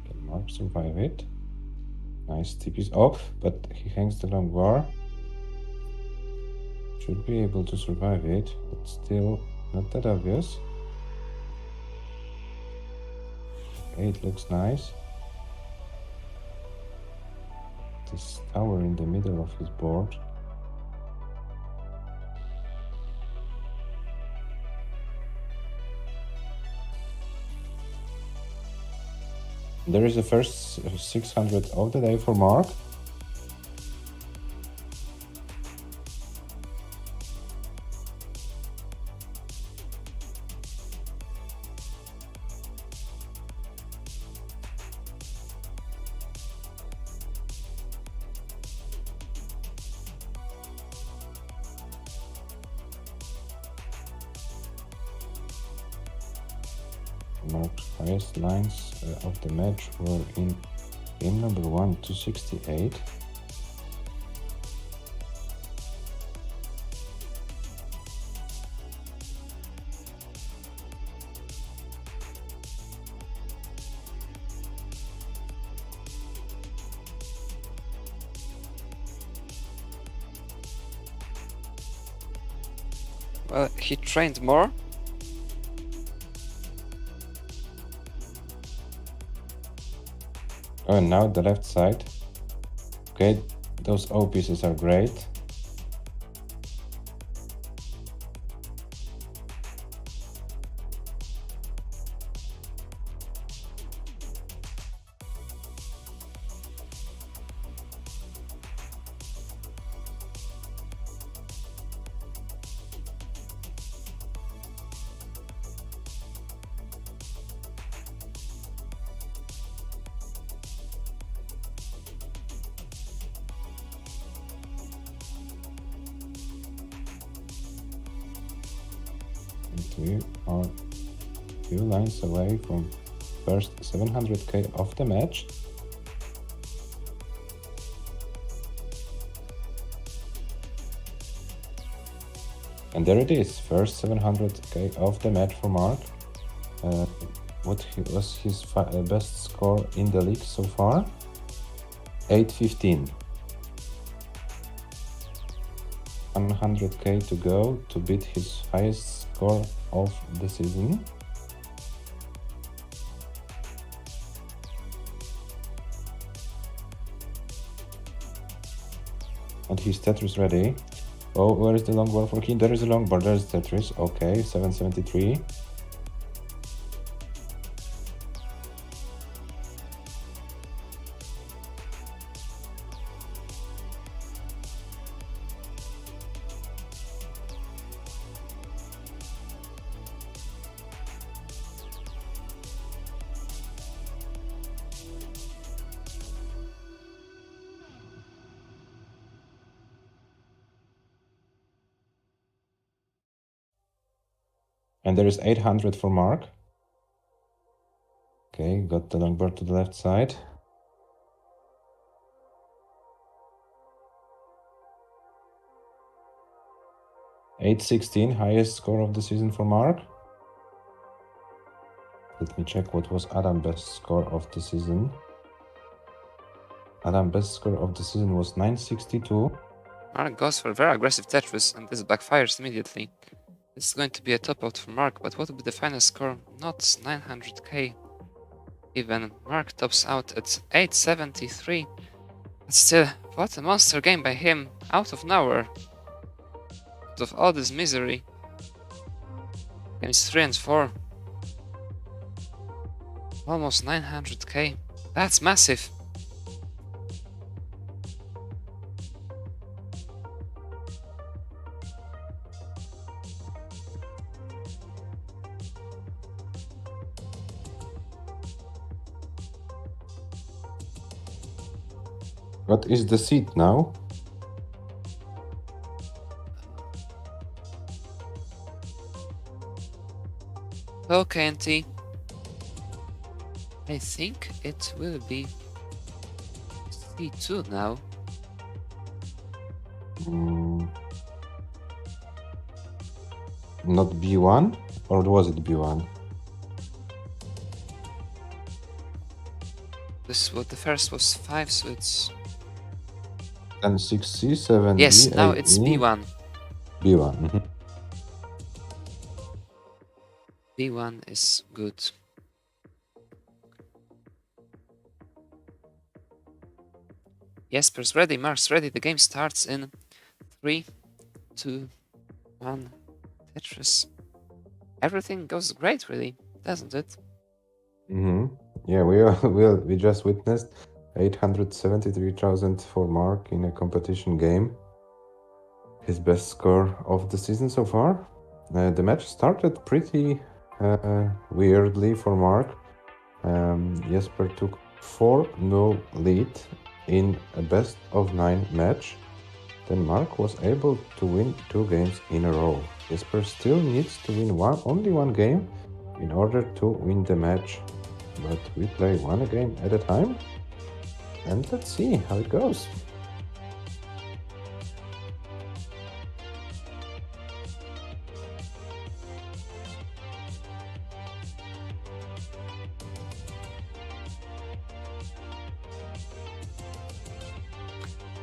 Can Mark survive it? Nice TPs. Oh, but he hangs the long bar. Should be able to survive it, but still not that obvious. Okay, it looks nice. This tower in the middle of his board. There is the first 600 of the day for Mark. Mark's highest lines of the match were in game number 1 to 68.
Well, he trained more.
Oh, and now the left side. Okay, those O pieces are great. We are few lines away from first 700k of the match. And there it is, first 700k of the match for Mark. What was his best score in the league so far? 815. 100k to go to beat his highest score of the season. And his Tetris ready. Oh, where is the long bar for him? There is a long bar, there is Tetris. Okay, 773. And there is 800 for Mark. Okay, got the long bar to the left side. $816, highest score of the season for Mark. Let me check what was Adam's best score of the season. Adam's best score of the season was 962.
Mark goes for very aggressive Tetris, and this backfires immediately. This is going to be a top out for Mark, but what will be the final score? Not 900k. Even Mark tops out at 873. But still, what a monster game by him, out of nowhere. Out of all this misery. Games 3 and 4. Almost 900k. That's massive.
What is the seed now?
Okay, NT. I think it will be C2 now.
Not B1? Or was it B1?
This what the first was 5, so it's...
And 6C, 7D,
Yes, now it's
8E.
B1.
B1.
B1 is good. Jesper's ready, Mark's ready. The game starts in 3, 2, 1. Tetris. Everything goes great, really, doesn't it?
Yeah, we just witnessed 873,000 for Mark in a competition game. His best score of the season so far. The match started pretty weirdly for Mark. Jesper took 4-0 lead in a best of 9 match. Then Mark was able to win 2 games in a row. Jesper still needs to win only one game in order to win the match. But we play one game at a time, and let's see how it goes.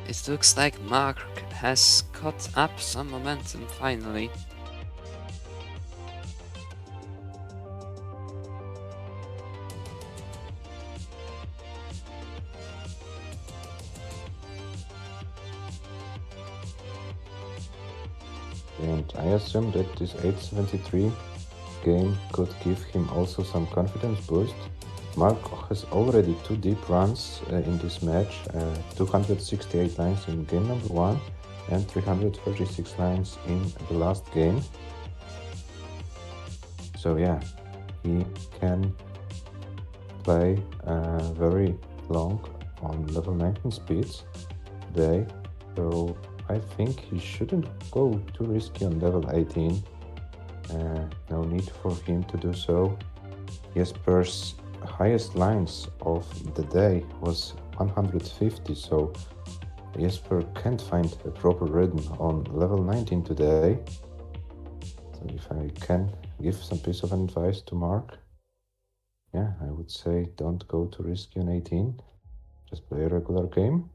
It looks like Mark has caught up some momentum finally.
And I assume that this 873 game could give him also some confidence boost. Mark has already 2 deep runs in this match, 268 lines in game number 1 and 336 lines in the last game. So yeah, he can play very long on level 19 speeds today. So I think he shouldn't go too risky on level 18. No need for him to do so. Jesper's highest lines of the day was 150, so Jesper can't find a proper rhythm on level 19 today. So if I can give some piece of advice to Mark, yeah, I would say don't go too risky on 18. Just play a regular game,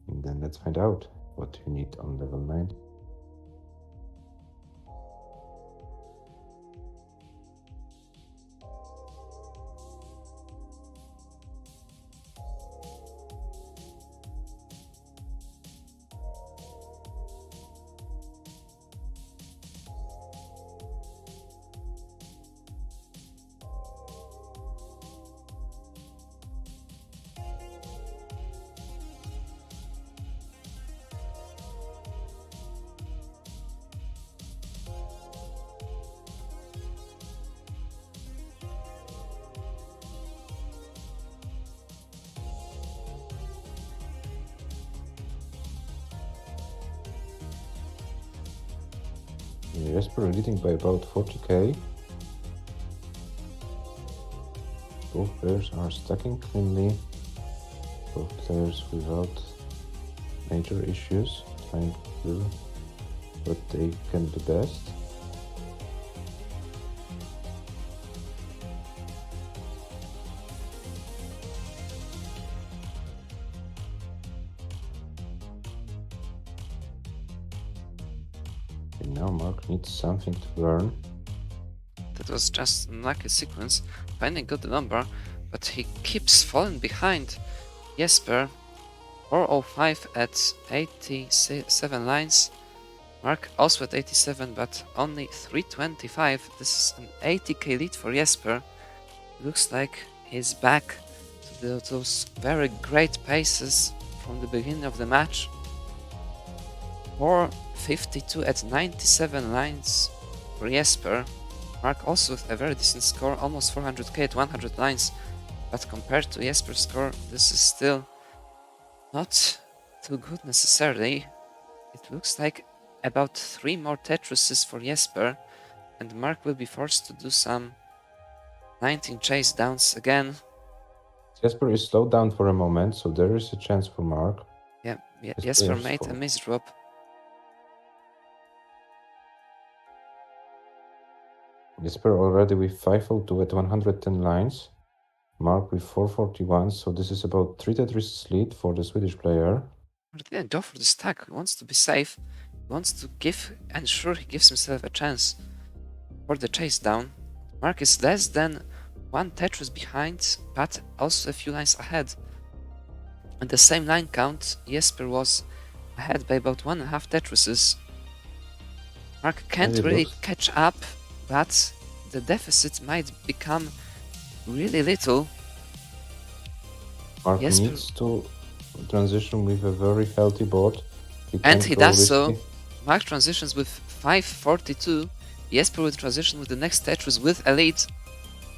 and then let's find out what you need on level 9. Jesper leading by about 40k. Both players are stacking cleanly. Both players without major issues, trying to do what they can do best. And now Mark needs something to learn.
That was just an unlucky sequence. Finally got the number, but he keeps falling behind. Jesper 405 at 87 lines. Mark also at 87, but only 325. This is an 80k lead for Jesper. Looks like he's back to those very great paces from the beginning of the match. 452 at 97 lines for Jesper. Mark also with a very decent score, almost 400k at 100 lines, but compared to Jesper's score, this is still not too good necessarily. It looks like about 3 more Tetrises for Jesper, and Mark will be forced to do some 19 chase downs again.
Jesper is slowed down for a moment, so there is a chance for Mark.
Yeah, Jesper made a misdrop.
Jesper already with 502 at 110 lines. Mark with 441, so this is about 3 Tetris lead for the Swedish player.
He didn't go for the stack. He wants to be safe. He wants to ensure he gives himself a chance for the chase down. Mark is less than 1 Tetris behind, but also a few lines ahead. At the same line count, Jesper was ahead by about 1.5 Tetrises. Mark can't really catch up, but the deficit might become really little.
Mark
Jesper,
needs to transition with a very healthy board. He
and
can't
he
go
does
risky.
so. Mark transitions with 542. Jesper will transition with the next Tetris with Elite.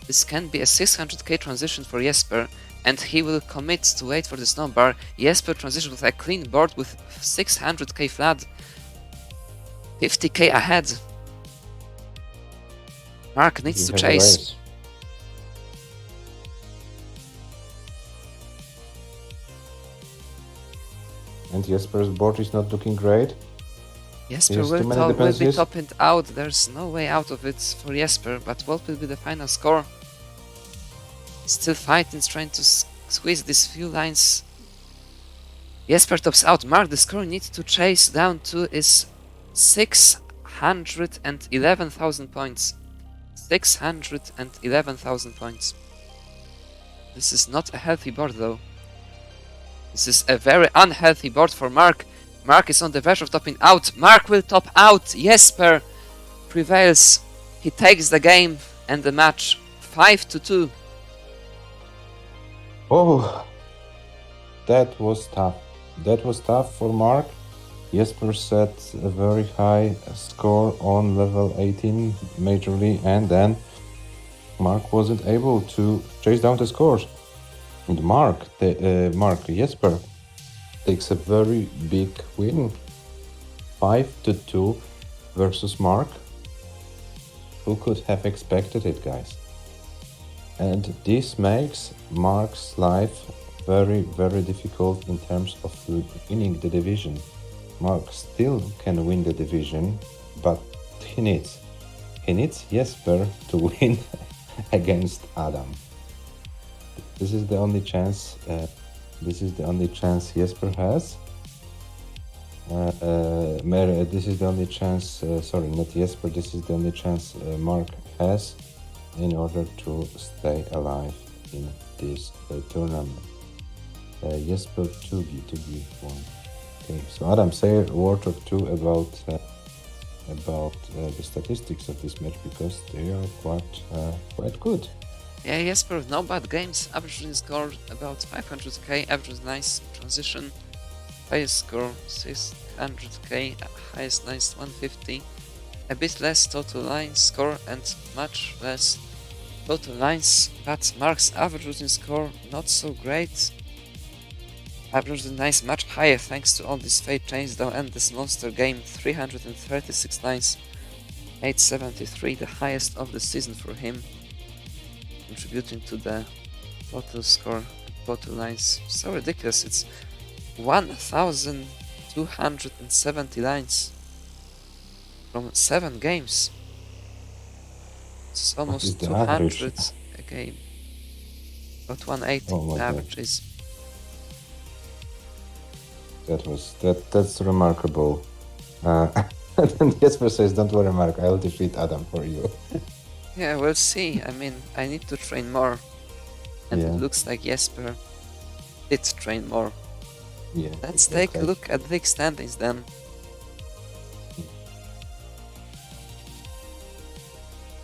This can be a 600k transition for Jesper, and he will commit to wait for the snowbar. Jesper transitions with a clean board with 600k flat. 50k ahead. Mark needs to
We have a
chase.
race. And Jesper's board is not looking great.
Jesper
Yes, too many
will be
dependencies.
topping out. There's no way out of it for Jesper, but what will be the final score? Still fighting, trying to squeeze these few lines. Jesper tops out. Mark, the score needs to chase down to is 611,000 points. 611,000 points. This is not a healthy board though. This is a very unhealthy board for Mark. Mark is on the verge of topping out. Mark will top out. Jesper prevails. He takes the game and the match 5-2.
Oh, that was tough. That was tough for Mark. Jesper set a very high score on level 18 majorly, and then Mark wasn't able to chase down the scores. And Jesper takes a very big win, 5-2 versus Mark. Who could have expected it, guys? And this makes Mark's life very, very difficult in terms of winning the division. Mark still can win the division, but he needs Jesper to win against Adam. This is the only chance. This is the only chance Jesper has. This is the only chance. Sorry, not Jesper. This is the only chance Mark has in order to stay alive in this tournament. Jesper Tugi won. Okay, so Adam, say a word or two about the statistics of this match, because they are quite good.
Yeah, Jesper with no bad games. Average winning score about 500k. Average nice transition. Highest score 600k. Highest nice 150. A bit less total line score and much less total lines. But Mark's average losing score not so great. Average nice much higher thanks to all this fate change down and this monster game. 336 lines. 873, the highest of the season for him, contributing to the total score, total lines. So ridiculous, it's 1,270 lines from 7 games. It's almost 200 a game. About 180 the average is.
That's remarkable. And Jesper says, "Don't worry, Mark, I'll defeat Adam for you."
Yeah, we'll see. I mean, I need to train more. And
Yeah.
it looks like Jesper did train more.
Yeah.
Let's take a look at the standings then.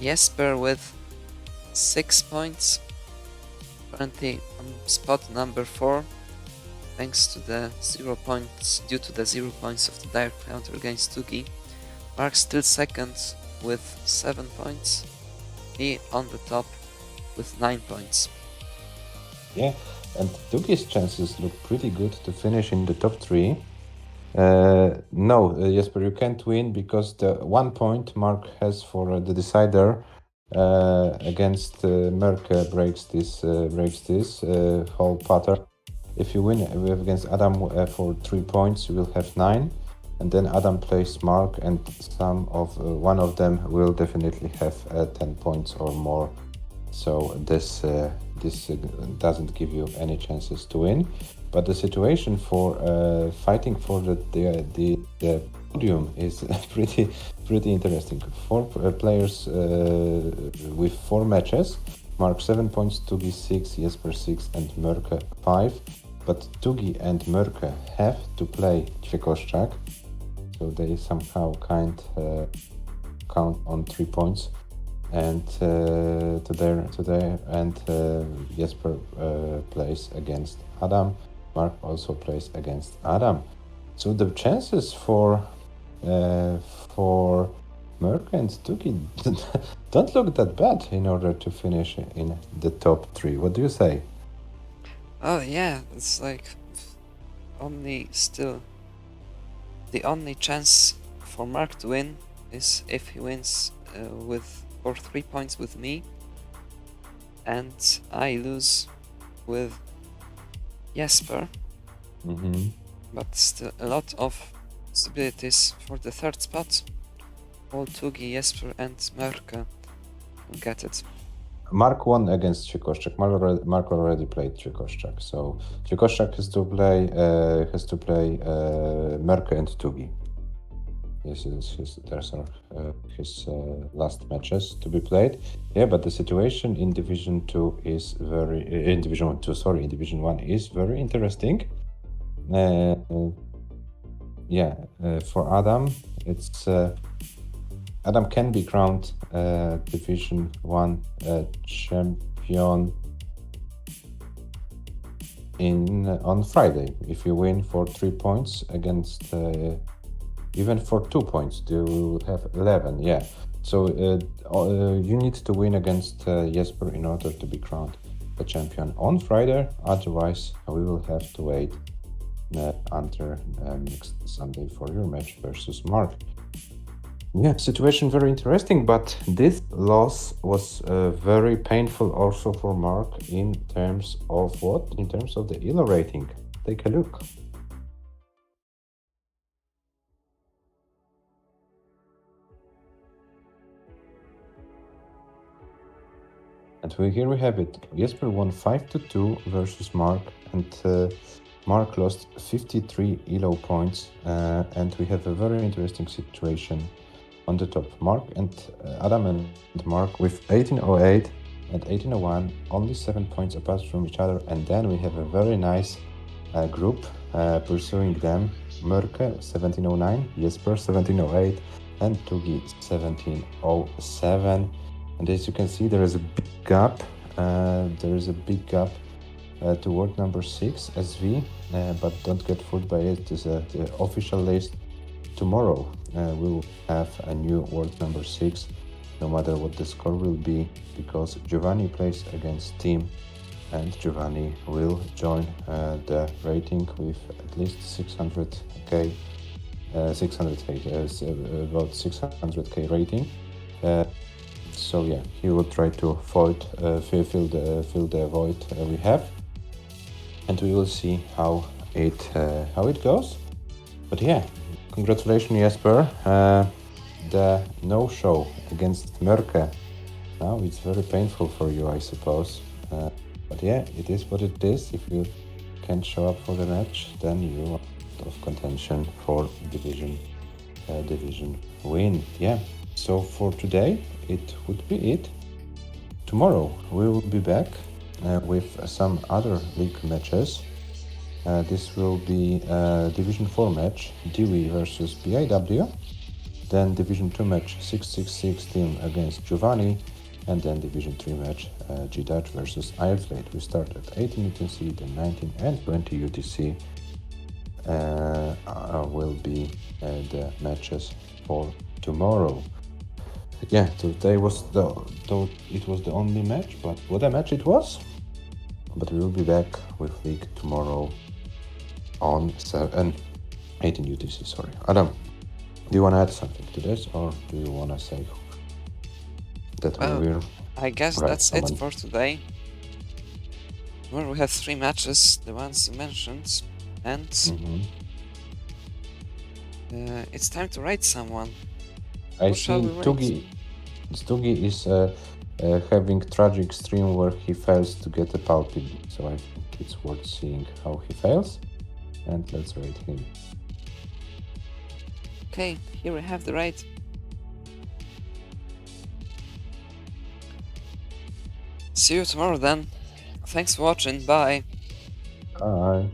Jesper with 6 points. Currently on spot number 4. Thanks to the 0 points, due to the 0 points of the direct counter against Tugi. Mark still second with 7 points. Me on the top with 9 points.
Yeah, and Tugi's chances look pretty good to finish in the top 3. No, Jesper, you can't win because the 1 point Mark has for the decider against MÖRKÖS breaks this whole pattern. If you win against Adam for 3 points, you will have 9, and then Adam plays Mark, and one of them will definitely have 10 points or more. So this doesn't give you any chances to win. But the situation for fighting for the podium is pretty interesting. 4 players with 4 matches. Mark 7 points, Tugi 6, Jesper 6, and MÖRKÖS 5. But Tugi and MÖRKÖS have to play Ćekoszczak, so they somehow can't count on 3 points. and today and Jesper plays against Adam. Mark also plays against Adam. So the chances for Mörkö and Tuki don't look that bad in order to finish in the top 3. What do you say?
Oh yeah, it's like the only chance for Mark to win is if he wins for 3 points with me, and I lose with Jesper. But still a lot of possibilities for the third spot. All Tugi, Jesper and Mörkö will get it.
Mark won against Tchikoszczak. Mark already played Tchikoszczak, so Tchikoszczak has to play Mörkö and Tugi. Those are his last matches to be played. Yeah, but the situation in Division 2 is in Division 1 is very interesting. For Adam, it's Adam can be crowned Division 1 champion on Friday if you win for 3 points against even for 2 points. You will have 11. Yeah, so you need to win against Jesper in order to be crowned the champion on Friday. Otherwise, we will have to wait until next Sunday for your match versus Mark. Yeah, situation very interesting, but this loss was very painful also for Mark in terms of what? In terms of the ELO rating. Take a look. And here we have it. Jesper won 5-2 versus Mark, and Mark lost 53 ELO points, and we have a very interesting situation on the top. Adam and Mark with 1808 and 1801, only 7 points apart from each other, and then we have a very nice group pursuing them. Mörkö 1709, Jesper 1708, and Tugi 1707. And as you can see, there is a big gap. Toward number 6, SV, but don't get fooled by it. It's the official list. Tomorrow we will have a new world number 6, no matter what the score will be, because Giovanni plays against Team, and Giovanni will join the rating with at least 600k, about 600k rating. So yeah, he will try to fill the void we have, and we will see how it goes. But yeah, congratulations, Jesper. The no-show against Mörkö. Now it's very painful for you, I suppose. But yeah, it is what it is. If you can't show up for the match, then you are out of contention for division win. Yeah. So for today, it would be it. Tomorrow we will be back with some other league matches. This will be Division 4 match, Dewey versus BIW. Then Division 2 match, 666 team against Giovanni. And then Division 3 match, G-Dutch versus Eilflate. We start at 18 UTC, then 19 and 20 UTC will be the matches for tomorrow. Yeah, today was it was the only match, but what a match it was. But we will be back with league tomorrow on 18 UTC, sorry. Adam, do you want to add something to this, or do you want to say that we will...
I guess that's it for today. Well, we have 3 matches, the ones you mentioned, and it's time to rate someone.
I see Tugi is having tragic stream where he fails to get a palpit, so I think it's worth seeing how he fails, and let's rate him.
Okay, here we have the rate. See you tomorrow then. Thanks for watching, bye.
Bye.